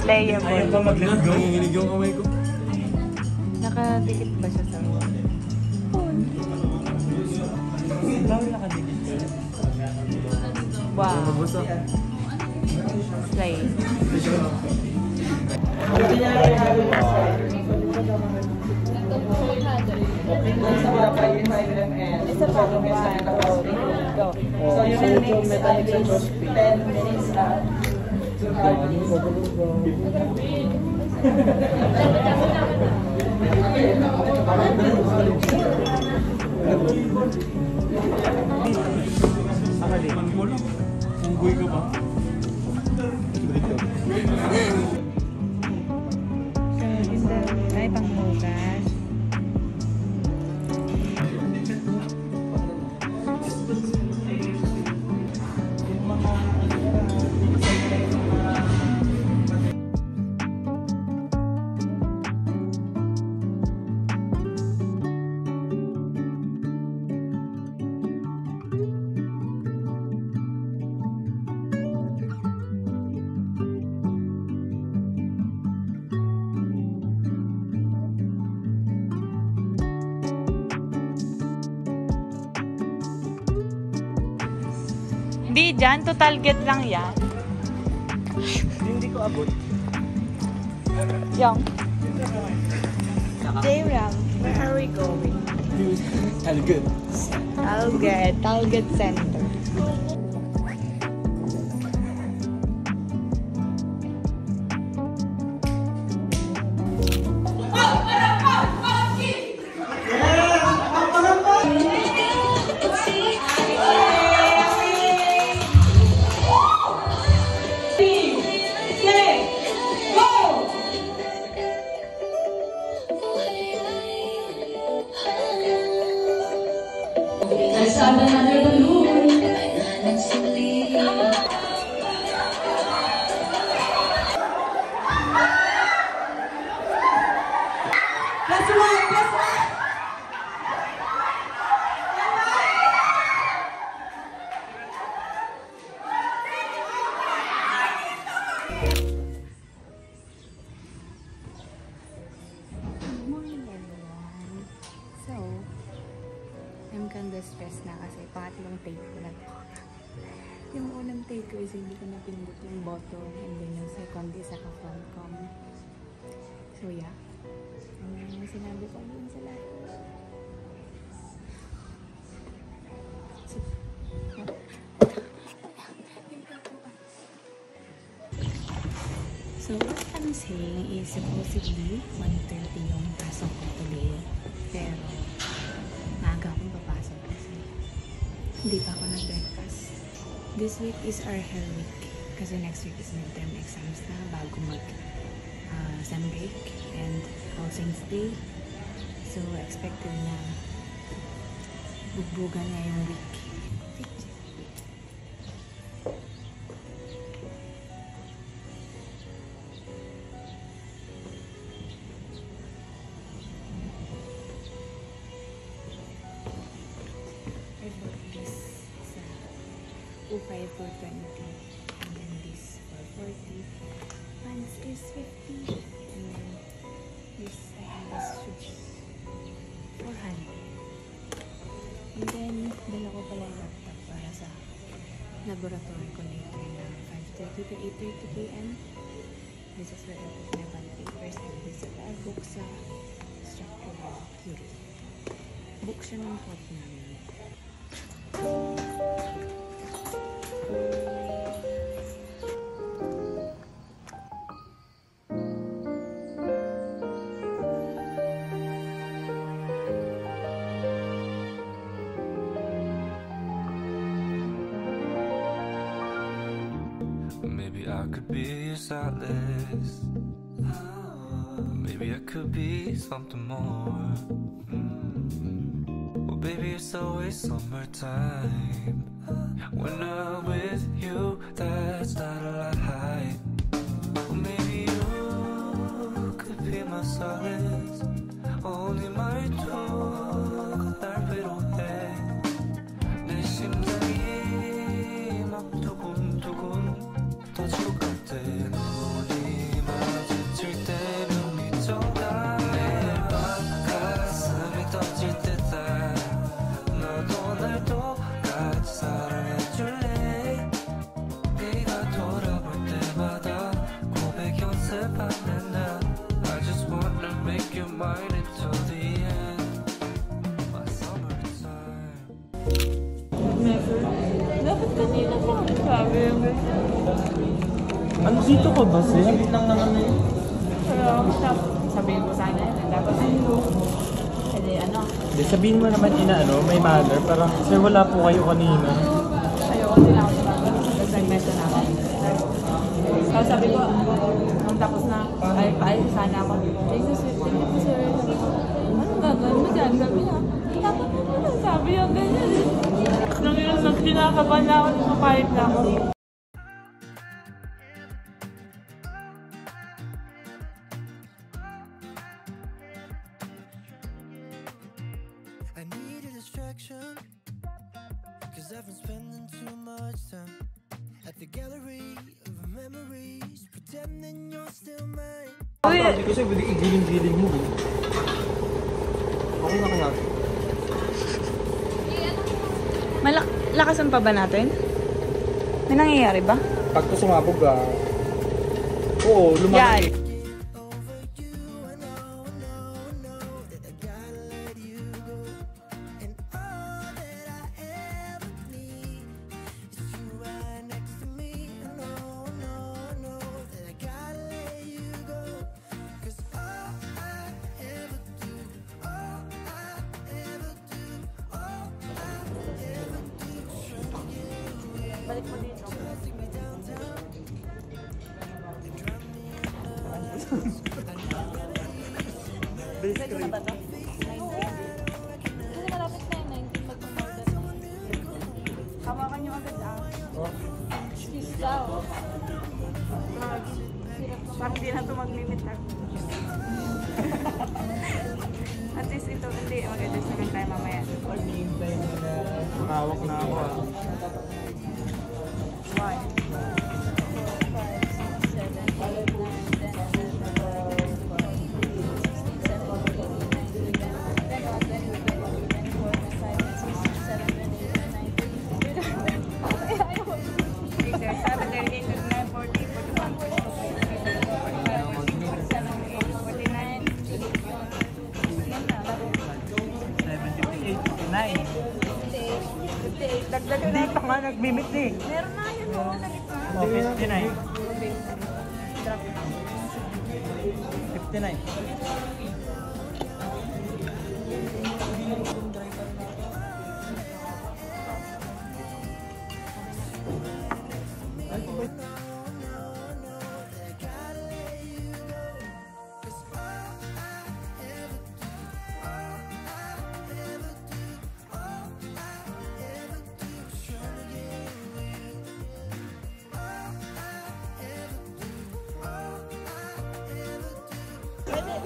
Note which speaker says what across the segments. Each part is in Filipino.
Speaker 1: Playable.
Speaker 2: Ayaw ka mag-let go?
Speaker 3: Nanginginig yung kamay ko.
Speaker 1: Nakadikit ba siya sa wall?
Speaker 2: Bawal nakadikit.
Speaker 1: Wow.
Speaker 3: Mabasa.
Speaker 1: Slay.
Speaker 4: It's a part of go. So you will mix like this 10 minutes
Speaker 3: Unggoy ka ba?
Speaker 1: Ay, panghugas. Hindi dyan, total get lang yan.
Speaker 2: Hindi ko abot.
Speaker 1: Yung. J-Ram, where are we going?
Speaker 3: Talgad.
Speaker 1: Talgad Center. I'm kinda stressed na kasi pangatlong take ko na to. Yung unang take ko is hindi ko napindot yung bottom and then yung second is naka-front cam. So yeah. Yung sinabi ko yun sa lahat. So what I'm saying is supposedly 1:30 yung pasok ko today. Pero maaga akong papasok kasi hindi pa ako nag-breakfast. This week is our hair week kasi next week is midterm exams na bago mag sem break and All Saints Day. So expected na bugbugan na yung week. I bought this sa 5 for 20 and then this for 40. Pants is 50 and then this I have this shoes 400. And then dala ko pala yung laptop para sa laboratory ko later na 5:30 to 8:30 p.m. This is where I put my band papers and this is where I book sa structural theory. Book siya ng pot namin.
Speaker 5: Maybe I could be your solace. Maybe I could be something more. Well, baby, it's always summertime. When I'm with you, that's not a lie. Well, maybe you could be my solace. Only my talk, 날 위로해. 내 심장이 막 두근두근 터질 것 같아. 눈이 막
Speaker 1: never. Dapat kanina pa ako sabi yung ganyan.
Speaker 2: Ano dito ka ba, Sim?
Speaker 4: lang naman na yun.
Speaker 1: Pero sabihin ko sana yun. Dapat kasi ano.
Speaker 2: Hindi, sabihin mo naman may manner. Parang, sir, wala po kayo kanina.
Speaker 1: Ayoko din ako sa bago. Nag-segmentation na ako. So sabi ko, nung tapos na, ay paalis sana ako. Ay, thank you sir. Anong gagawin mo dyan? Sabi niya, dapat mo na sabi yung ganyan. Nung yun, kinakabahan na ako, napapayag na ako.
Speaker 5: I need a distraction, cause I've been spending too much time at the gallery of memories, pretending you're still mine.
Speaker 2: Hindi ko siya pwede igiling-giling mo. Okay na kaya?
Speaker 1: Lakasan pa ba natin? May nangyayari ba?
Speaker 2: Pag ko sumabog oo, lumaki.
Speaker 1: Yan. Balik mo dito. Pwede na ba ito? Kasi malapit na yun, 19 mag-order. Hawakan nyo agad Excuse daw. Parang di na ito mag-limit At least ito, hindi. Mag-adjust naman tayo mamaya.
Speaker 2: Pag-iintay mo na makawak na ako
Speaker 1: Dagdagan na ito nga nagbimit eh. Meron na yun o.
Speaker 2: Oh, 59. 59.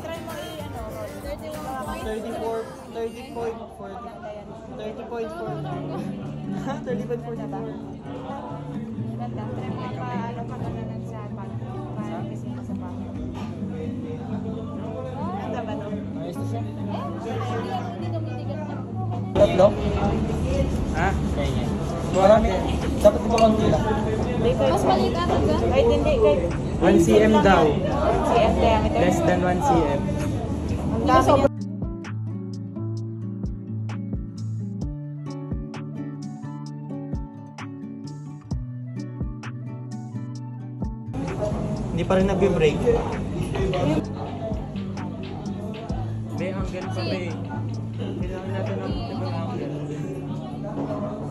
Speaker 1: Try mo i-ano,
Speaker 4: 30. Tatlo?
Speaker 2: Ha? Kaya
Speaker 4: Marami. Dapat ito konti lang.
Speaker 1: Mas maliit ata ba? Kahit hindi, kahit
Speaker 2: 1 cm daw.
Speaker 1: cm diameter.
Speaker 2: Less than 1 cm.
Speaker 1: Ang dami niya.
Speaker 2: Hindi pa rin nag-break. Be, hanggang pa be. Kailangan natin ng angle.